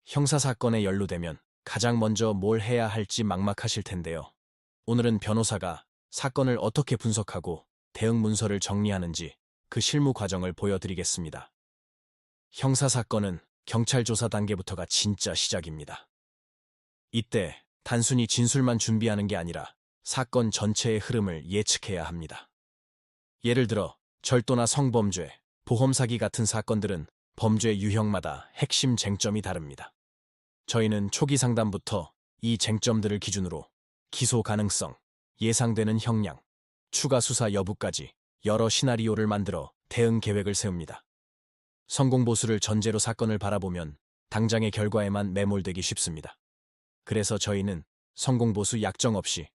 형사사건에 연루되면 가장 먼저 뭘 해야 할지 막막하실 텐데요. 오늘은 변호사가 사건을 어떻게 분석하고 대응 문서를 정리하는지 그 실무 과정을 보여드리겠습니다. 형사사건은 경찰 조사 단계부터가 진짜 시작입니다. 이때 단순히 진술만 준비하는 게 아니라 사건 전체의 흐름을 예측해야 합니다. 예를 들어 절도나 성범죄, 보험사기 같은 사건들은 범죄 유형마다 핵심 쟁점이 다릅니다. 저희는 초기 상담부터 이 쟁점들을 기준으로 기소 가능성, 예상되는 형량, 추가 수사 여부까지 여러 시나리오를 만들어 대응 계획을 세웁니다. 성공보수를 전제로 사건을 바라보면 당장의 결과에만 매몰되기 쉽습니다. 그래서 저희는 성공보수 약정 없이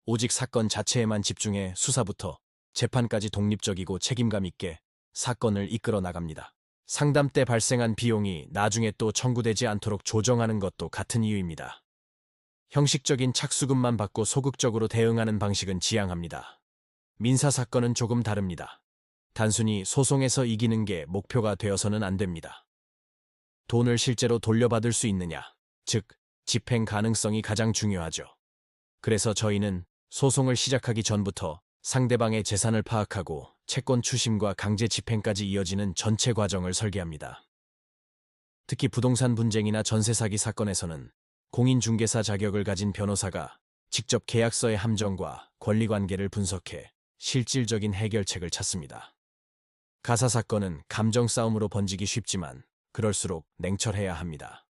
오직 사건 자체에만 집중해 수사부터 재판까지 독립적이고 책임감 있게 사건을 이끌어 나갑니다. 상담 때 발생한 비용이 나중에 또 청구되지 않도록 조정하는 것도 같은 이유입니다. 형식적인 착수금만 받고 소극적으로 대응하는 방식은 지양합니다. 민사사건은 조금 다릅니다. 단순히 소송에서 이기는 게 목표가 되어서는 안 됩니다. 돈을 실제로 돌려받을 수 있느냐, 즉 집행 가능성이 가장 중요하죠. 그래서 저희는 소송을 시작하기 전부터 상대방의 재산을 파악하고 채권 추심과 강제 집행까지 이어지는 전체 과정을 설계합니다. 특히 부동산 분쟁이나 전세 사기 사건에서는 공인중개사 자격을 가진 변호사가 직접 계약서의 함정과 권리관계를 분석해 실질적인 해결책을 찾습니다. 가사 사건은 감정 싸움으로 번지기 쉽지만 그럴수록 냉철해야 합니다.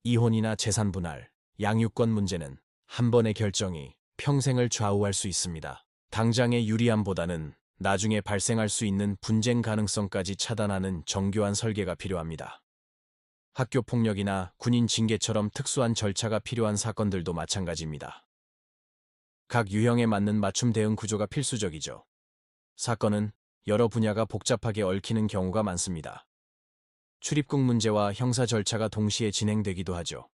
이혼이나 재산 분할, 양육권 문제는 한 번의 결정이 평생을 좌우할 수 있습니다. 당장의 유리함보다는 나중에 발생할 수 있는 분쟁 가능성까지 차단하는 정교한 설계가 필요합니다. 학교 폭력이나 군인 징계처럼 특수한 절차가 필요한 사건들도 마찬가지입니다. 각 유형에 맞는 맞춤 대응 구조가 필수적이죠. 사건은 여러 분야가 복잡하게 얽히는 경우가 많습니다. 출입국 문제와 형사 절차가 동시에 진행되기도 하죠.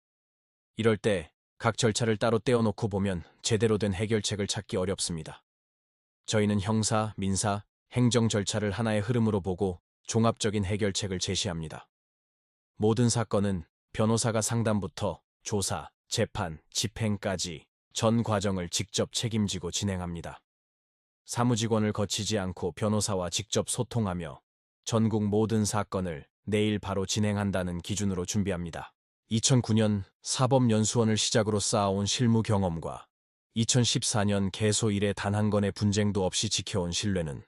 이럴 때 각 절차를 따로 떼어놓고 보면 제대로 된 해결책을 찾기 어렵습니다. 저희는 형사, 민사, 행정 절차를 하나의 흐름으로 보고 종합적인 해결책을 제시합니다. 모든 사건은 변호사가 상담부터 조사, 재판, 집행까지 전 과정을 직접 책임지고 진행합니다. 사무직원을 거치지 않고 변호사와 직접 소통하며 전국 모든 사건을 내일 바로 진행한다는 기준으로 준비합니다. 2009년 사법연수원을 시작으로 쌓아온 실무 경험과 2014년 개소 이래 단 한 건의 분쟁도 없이 지켜온 신뢰는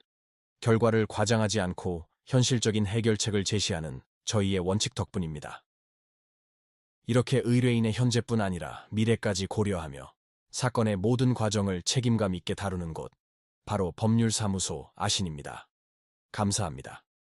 결과를 과장하지 않고 현실적인 해결책을 제시하는 저희의 원칙 덕분입니다. 이렇게 의뢰인의 현재뿐 아니라 미래까지 고려하며 사건의 모든 과정을 책임감 있게 다루는 곳, 바로 법률사무소 아신입니다. 감사합니다.